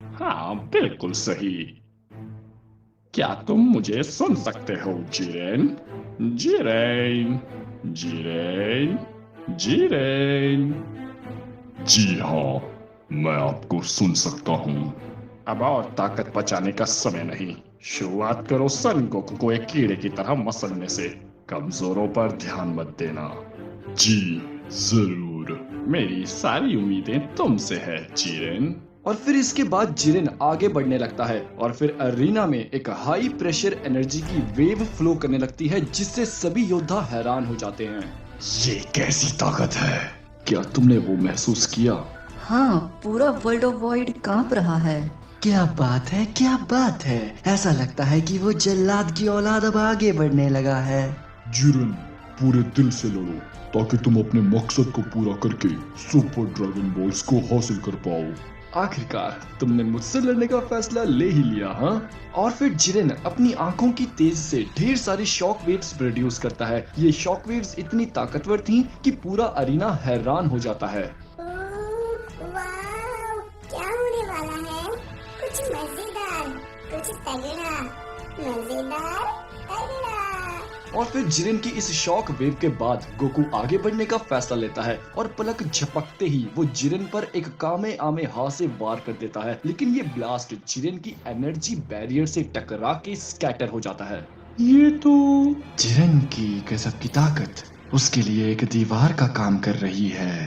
हाँ, बिल्कुल सही। क्या तुम मुझे सुन सकते हो जिरेन? Jiren, Jiren, Jiren. जी हाँ, मैं आपको सुन सकता हूँ। अब और ताकत बचाने का समय नहीं। शुरुआत करो सन गोकू को एक कीड़े की तरह मसलने से। कमजोरों पर ध्यान मत देना। जी, जरूर। मेरी सारी उम्मीदें तुमसे है जिरेन। और फिर इसके बाद जिरेन आगे बढ़ने लगता है और फिर अरीना में एक हाई प्रेशर एनर्जी की वेव फ्लो करने लगती है जिससे सभी योद्धा हैरान हो जाते हैं। ये कैसी ताकत है? क्या तुमने वो महसूस किया? हाँ, पूरा वर्ल्ड ऑफ वॉइड कांप रहा है। क्या बात है, क्या बात है। ऐसा लगता है कि वो जल्लाद की औलाद अब आगे बढ़ने लगा है। जिरन, पूरे दिल से लड़ो ताकि तुम अपने मकसद को पूरा करके सुपर ड्रैगन बॉल्स को हासिल कर पाओ। आखिरकार तुमने मुझसे लड़ने का फैसला ले ही लिया, हाँ? और फिर जिरेन अपनी आंखों की तेज से ढेर सारी शॉक वेव्स प्रोड्यूस करता है। ये शॉक वेव्स इतनी ताकतवर थीं कि पूरा अरीना हैरान हो जाता है। वाह, क्या होने वाला है? कुछ मजेदार, कुछ तगड़ा, मजेदार, तगड़ा। और फिर जिरेन की इस शॉक वेव के बाद गोकू आगे बढ़ने का फैसला लेता है और पलक झपकते ही वो जिरेन पर एक कामे आमे हाथ से वार कर देता है, लेकिन ये ब्लास्ट जिरेन की एनर्जी बैरियर से टकरा के स्कैटर हो जाता है। ये तो जिरन की गजब की ताकत उसके लिए एक दीवार का काम कर रही है।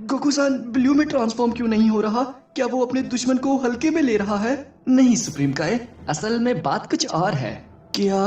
गोकू-सान ब्लू में ट्रांसफॉर्म क्यों नहीं हो रहा? क्या वो अपने दुश्मन को हल्के में ले रहा है? नहीं सुप्रीम काय, असल में बात कुछ और है। क्या?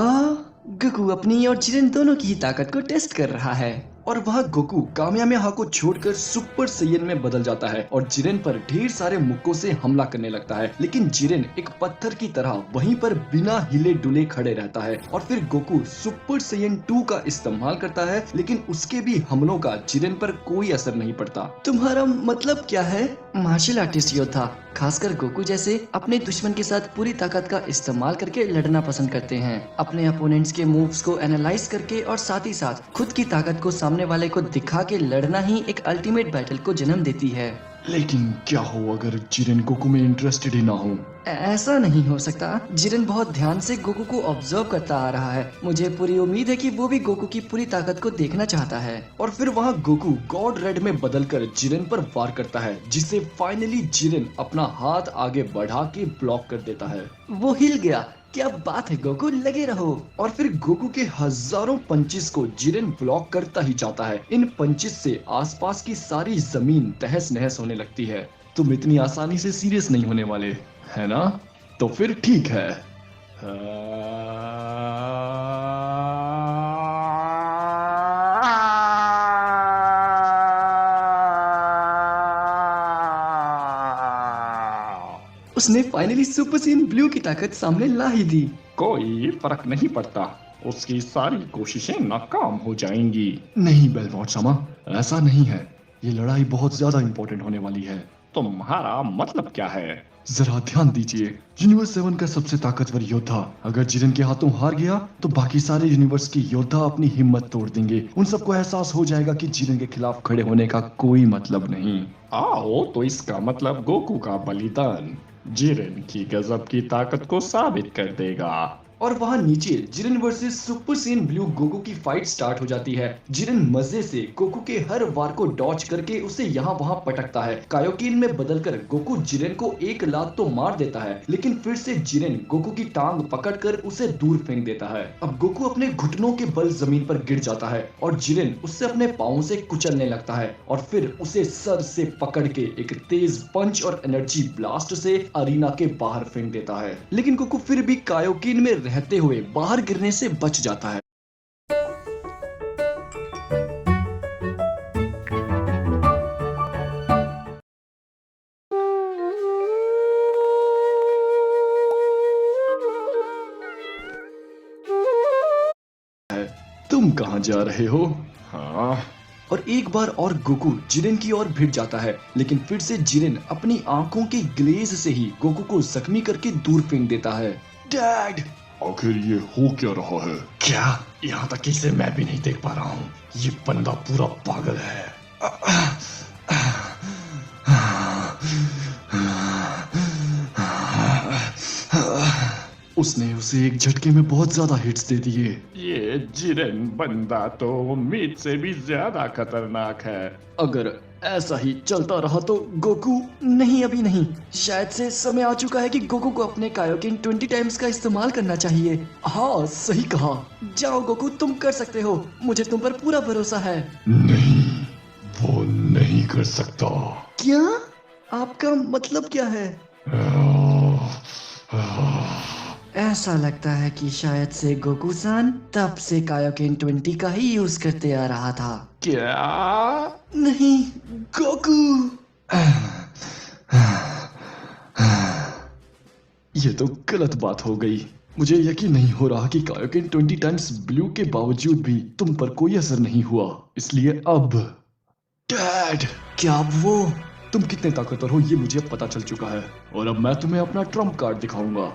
गोकू अपनी और जिरन दोनों की ताकत को टेस्ट कर रहा है। और वह गोकू कामयामेहा को छोड़कर सुपर सैयन में बदल जाता है और जिरेन पर ढेर सारे मुक्कों से हमला करने लगता है, लेकिन जिरेन एक पत्थर की तरह वहीं पर बिना हिले डुले खड़े रहता है। और फिर गोकू सुपर सैयन 2 का इस्तेमाल करता है, लेकिन उसके भी हमलों का जिरेन पर कोई असर नहीं पड़ता। तुम्हारा मतलब क्या है? मार्शल आर्टिस्ट योद्धा, खासकर गोकू जैसे, अपने दुश्मन के साथ पूरी ताकत का इस्तेमाल करके लड़ना पसंद करते हैं, अपने अपोनेंट्स के मूव्स को एनालाइज करके और साथ ही साथ खुद की ताकत को सामने वाले को दिखा के लड़ना ही एक अल्टीमेट बैटल को जन्म देती है। लेकिन क्या हो अगर जिरन गोकू में इंटरेस्टेड ही ना हो? ऐसा नहीं हो सकता। जिरन बहुत ध्यान से गोकू को ऑब्जर्व करता आ रहा है। मुझे पूरी उम्मीद है कि वो भी गोकू की पूरी ताकत को देखना चाहता है। और फिर वहाँ गोकू गॉड रेड में बदलकर जिरेन पर वार करता है, जिससे फाइनली जिरेन अपना हाथ आगे बढ़ा के ब्लॉक कर देता है। वो हिल गया। क्या बात है गोकू, लगे रहो। और फिर गोकू के हजारों पंचेस को जिरेन ब्लॉक करता ही जाता है। इन पंचेस से आसपास की सारी जमीन तहस नहस होने लगती है। तुम इतनी आसानी से सीरियस नहीं होने वाले, है ना? तो फिर ठीक है। उसने फाइनली सुपर सैयन ब्लू की ताकत सामने ला ही दी। कोई फर्क नहीं पड़ता, उसकी सारी कोशिशें नाकाम हो जाएंगी। नहीं बेलवॉट सामा, ऐसा नहीं है। ये लड़ाई बहुत ज्यादा इंपॉर्टेंट होने वाली है। तुम्हारा मतलब क्या है? जरा ध्यान दीजिए, यूनिवर्स 7 का सबसे ताकतवर योद्धा अगर जिरन के हाथों हार गया तो बाकी सारे यूनिवर्स के योद्धा अपनी हिम्मत तोड़ देंगे। उन सबको एहसास हो जाएगा कि जिरन के खिलाफ खड़े होने का कोई मतलब नहीं। आओ तो इसका मतलब गोकू का बलिदान जिरेन की गजब की ताकत को साबित कर देगा। और वहाँ नीचे Jiren versus super Saiyan blue Goku की फाइट स्टार्ट हो जाती है। जिरेन मजे से गोकू के हर वार को डॉच करके उसे यहाँ वहाँ पटकता है। कायोकिन में बदलकर गोकू जिरेन को एक लात तो मार देता है, लेकिन फिर से जिरेन गोकू की टांग पकड़कर उसे दूर फेंक देता है। अब गोकू अपने घुटनों के बल जमीन पर गिर जाता है और जिरेन उससे अपने पाँव से कुचलने लगता है और फिर उसे सर से पकड़ के एक तेज पंच और एनर्जी ब्लास्ट से अरीना के बाहर फेंक देता है, लेकिन गोकू फिर भी कायोकिन में रहते हुए बाहर गिरने से बच जाता है। तुम कहां जा रहे हो? हाँ, और एक बार और गोकू जिरेन की ओर भिड़ जाता है, लेकिन फिर से जिरेन अपनी आंखों के ग्लेज से ही गोकू को जख्मी करके दूर फेंक देता है। डैड! आखिर ये हो क्या रहा है? क्या? यहाँ तक इसे मैं भी नहीं देख पा रहा हूँ। ये बंदा पूरा पागल है। उसने उसे एक झटके में बहुत ज्यादा हिट्स दे दिए। ये जिरेन बंदा तो उम्मीद से भी ज्यादा खतरनाक है। अगर ऐसा ही चलता रहा तो गोकू, नहीं अभी नहीं, शायद से समय आ चुका है कि गोकू को अपने कायोकिन 20 टाइम्स का इस्तेमाल करना चाहिए। हाँ सही कहा, जाओ गोकू तुम कर सकते हो, मुझे तुम पर पूरा भरोसा है। नहीं, वो नहीं कर सकता। क्या? आपका मतलब क्या है? ऐसा लगता है कि शायद से गोकू सान तब से कायोकिन 20 का ही यूज करते आ रहा था। क्या? नहीं गोकू। ये तो गलत बात हो गई। मुझे यकीन नहीं हो रहा कि कायोकिन 20 टाइम्स ब्लू के बावजूद भी तुम पर कोई असर नहीं हुआ। इसलिए अब डैड, क्या वो? तुम कितने ताकतवर हो ये मुझे अब पता चल चुका है, और अब मैं तुम्हें अपना ट्रम्प कार्ड दिखाऊंगा।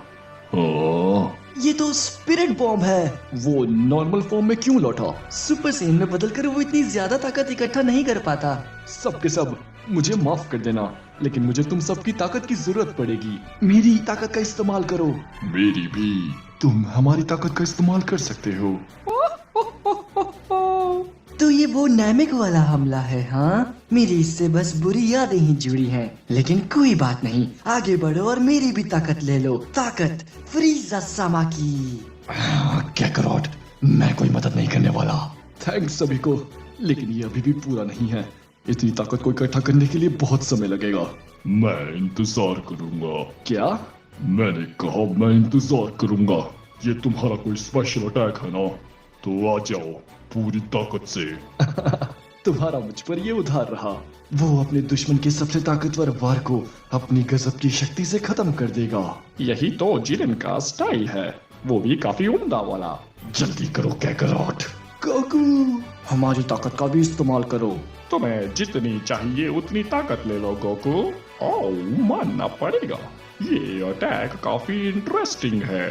ये तो स्पिरिट बॉम्ब है। वो नॉर्मल फॉर्म में क्यों लौटा? सुपर सेन में बदलकर वो इतनी ज्यादा ताकत इकट्ठा नहीं कर पाता। सब के सब मुझे माफ कर देना, लेकिन मुझे तुम सबकी ताकत की जरूरत पड़ेगी। मेरी ताकत का इस्तेमाल करो। मेरी भी। तुम हमारी ताकत का इस्तेमाल कर सकते हो। तो ये वो नैमिक वाला हमला है? हाँ, मेरी इससे बस बुरी यादें ही जुड़ी हैं। लेकिन कोई बात नहीं, आगे बढ़ो और मेरी भी ताकत ले लो। ताकत फ्रीजा सामाकी। कैकरॉट, मैं कोई मदद नहीं करने वाला। थैंक्स सभी को, लेकिन ये अभी भी पूरा नहीं है। इतनी ताकत को इकट्ठा करने के लिए बहुत समय लगेगा। मैं इंतजार करूंगा। क्या? मैंने कहा मैं इंतजार करूंगा। ये तुम्हारा कोई स्पेशल अटैक है ना? तो आ जाओ पूरी ताकत से। तुम्हारा मुझ पर ये उधार रहा। वो अपने दुश्मन के सबसे ताकतवर वार को अपनी गजब की शक्ति से खत्म कर देगा। यही तो जिरेन का स्टाइल है, वो भी काफी उम्दा वाला। जल्दी करो कैकरॉट। गोकू, हमारी ताकत का भी इस्तेमाल करो। तुम्हें जितनी चाहिए उतनी ताकत ले लो गोकू। ओह, मानना पड़ेगा, ये अटैक काफी इंटरेस्टिंग है।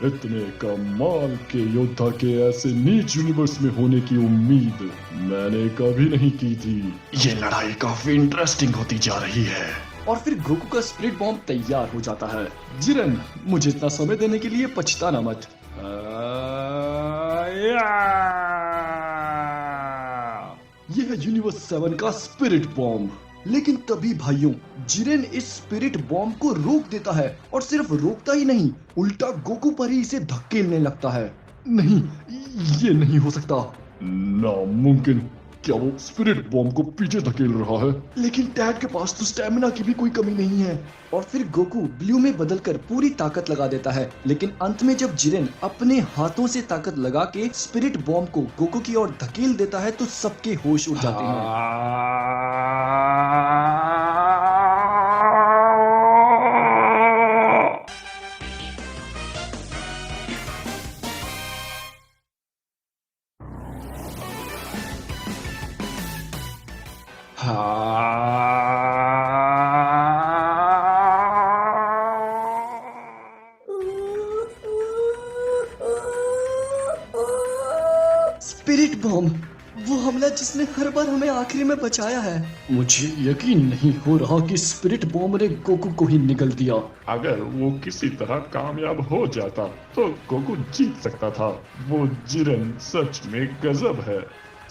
इतने कमाल के योद्धा के ऐसे नीच यूनिवर्स में होने की उम्मीद मैंने कभी नहीं की थी। ये लड़ाई काफी इंटरेस्टिंग होती जा रही है। और फिर गोकू का स्प्लिट बॉम्ब तैयार हो जाता है। जिरन, मुझे इतना समय देने के लिए पछताना मत। यह है यूनिवर्स 7 का स्पिरिट बॉम्ब। लेकिन तभी भाइयों, जिरेन इस स्पिरिट बॉम्ब को रोक देता है, और सिर्फ रोकता ही नहीं, उल्टा गोकू पर ही इसे धकेलने लगता है। नहीं, ये नहीं हो सकता। नामुमकिन। क्या वो स्पिरिट बॉम्ब को पीछे धकेल रहा है? लेकिन डैड के पास तो स्टैमिना की भी कोई कमी नहीं है। और फिर गोकू ब्लू में बदलकर पूरी ताकत लगा देता है। लेकिन अंत में जब जिरेन अपने हाथों से ताकत लगा के स्पिरिट बॉम्ब को गोकू की ओर धकेल देता है तो सबके होश उड़ जाते हैं। स्पिरिट बॉम्ब, वो हमला जिसने हर बार हमें आखिरी में बचाया है। मुझे यकीन नहीं हो रहा कि स्पिरिट बॉम्ब ने गोकू को ही निगल दिया। अगर वो किसी तरह कामयाब हो जाता तो गोकू जीत सकता था। वो जिरेन सच में गजब है।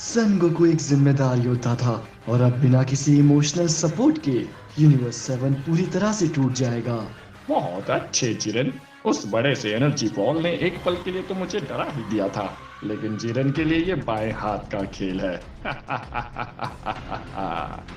सन गोकू एक जिम्मेदार योद्धा था, और अब बिना किसी इमोशनल सपोर्ट के यूनिवर्स 7 पूरी तरह से टूट जाएगा। बहुत अच्छे जिरेन। उस बड़े से एनर्जी बॉल ने एक पल के लिए तो मुझे डरा ही दिया था, लेकिन जिरेन के लिए ये बाएं हाथ का खेल है।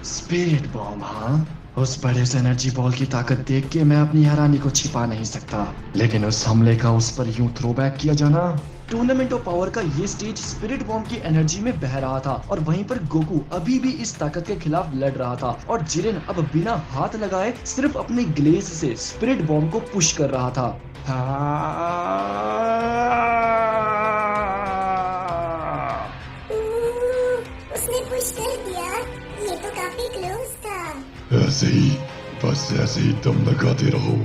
स्पिरिट बॉम्ब, हाँ, उस बड़े से एनर्जी बॉल की ताकत देख के मैं अपनी हैरानी को छिपा नहीं सकता। लेकिन उस हमले का उस पर यूं थ्रोबैक किया जाना। टूर्नामेंट ऑफ पावर का ये स्टेज स्पिरिट बॉम्ब की एनर्जी में बह रहा था, और वहीं पर गोकू अभी भी इस ताकत के खिलाफ लड़ रहा था, और जिरेन अब बिना हाथ लगाए सिर्फ अपने ग्लेज से स्पिरिट बॉम्ब को पुश कर रहा था। उसने पुश कर दिया। ये तो काफी क्लोज था। ऐसे ही, बस ऐसे ही दम लगाते रहो।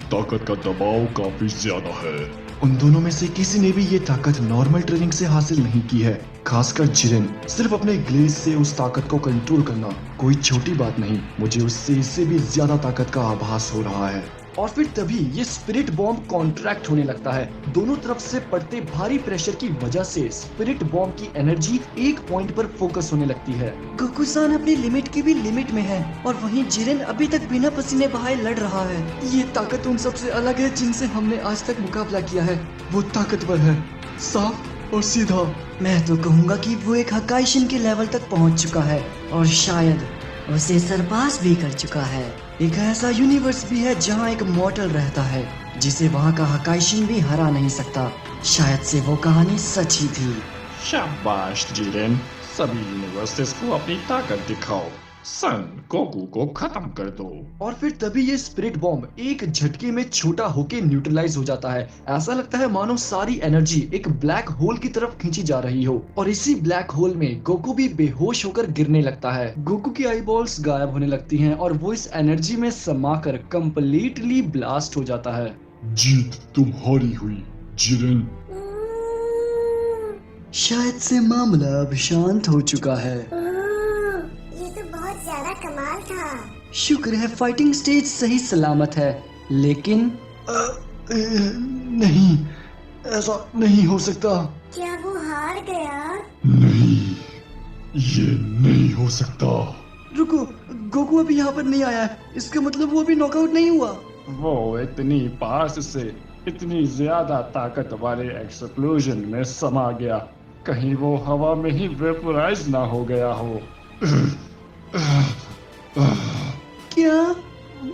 ताकत का दबाव काफी ज्यादा है। उन दोनों में से किसी ने भी ये ताकत नॉर्मल ट्रेनिंग से हासिल नहीं की है, खासकर जिरेन। सिर्फ अपने ग्लेज से उस ताकत को कंट्रोल करना कोई छोटी बात नहीं। मुझे उससे इससे भी ज्यादा ताकत का आभास हो रहा है। और फिर तभी ये स्पिरिट बॉम्ब कॉन्ट्रैक्ट होने लगता है। दोनों तरफ से पड़ते भारी प्रेशर की वजह से स्पिरिट बॉम्ब की एनर्जी एक पॉइंट पर फोकस होने लगती है। गोकू-सान अपनी लिमिट की भी लिमिट में है और वहीं जिरेन अभी तक बिना पसीने बहाए लड़ रहा है। ये ताकत उन सबसे अलग है जिनसे हमने आज तक मुकाबला किया है। वो ताकतवर है, साफ और सीधा। मैं तो कहूँगा कि वो एक हकाइशिन के लेवल तक पहुँच चुका है और शायद उसे सरपास भी कर चुका है। एक ऐसा यूनिवर्स भी है जहाँ एक मॉर्टल रहता है जिसे वहाँ का हकाइशिन भी हरा नहीं सकता। शायद से वो कहानी सच ही थी। शाबाश जिरेन, सभी यूनिवर्सेस को अपनी ताकत दिखाओ। सन गोकू को खत्म कर दो। और फिर तभी ये स्पिरिट बॉम्ब एक झटके में छोटा होके न्यूट्रलाइज हो जाता है। ऐसा लगता है मानो सारी एनर्जी एक ब्लैक होल की तरफ खींची जा रही हो और इसी ब्लैक होल में गोकू भी बेहोश होकर गिरने लगता है। गोकू की आई बॉल्स गायब होने लगती हैं और वो इस एनर्जी में समाकर कंप्लीटली ब्लास्ट हो जाता है। जीत तुम्हारी हुई जिरेन। शायद से मामला अब शांत हो चुका है। ये तो बहुत ज्यादा कमाल था। शुक्र है फाइटिंग स्टेज सही सलामत है, लेकिन नहीं, ऐसा नहीं हो सकता। क्या वो हार गया? नहीं, ये नहीं हो सकता। रुको, गोकू अभी यहाँ पर नहीं आया है, इसका मतलब वो अभी नॉकआउट नहीं हुआ। वो इतनी पास से इतनी ज्यादा ताकत वाले एक्सप्लोजन में समा गया, कहीं वो हवा में ही वेपोराइज ना हो गया हो। क्या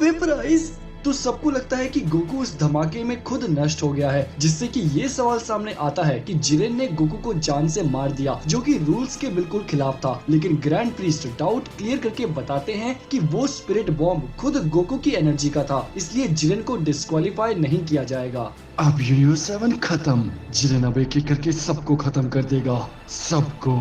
वेपराइज? तो सबको लगता है कि गोकू इस धमाके में खुद नष्ट हो गया है, जिससे कि ये सवाल सामने आता है कि जिरेन ने गोकू को जान से मार दिया, जो कि रूल्स के बिल्कुल खिलाफ था। लेकिन ग्रैंड प्रीस्ट डाउट क्लियर करके बताते हैं कि वो स्पिरिट बॉम्ब खुद गोकू की एनर्जी का था, इसलिए जिरेन को डिस्क्वालीफाई नहीं किया जाएगा। अब यूनिवर्स 7 खत्म। जिरेन अब एक एक करके सबको खत्म कर देगा, सबको।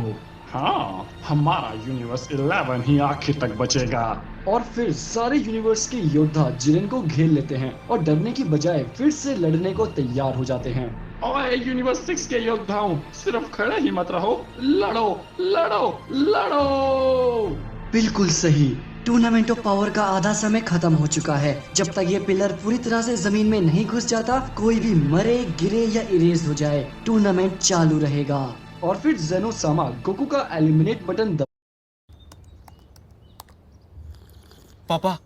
हाँ, हमारा यूनिवर्स 11 ही आखिर तक बचेगा। और फिर सारे यूनिवर्स के योद्धा जिरेन को घेर लेते हैं और डरने की बजाय फिर से लड़ने को तैयार हो जाते हैं। ओए यूनिवर्स 6 के योद्धाओं, सिर्फ खड़े ही मत रहो, लड़ो लड़ो लड़ो। बिल्कुल सही। टूर्नामेंट ऑफ पावर का आधा समय खत्म हो चुका है। जब तक ये पिलर पूरी तरह से जमीन में नहीं घुस जाता, कोई भी मरे, गिरे या इरेज हो जाए, टूर्नामेंट चालू रहेगा। और फिर जेनो सामा गोकू का एलिमिनेट बटन पापा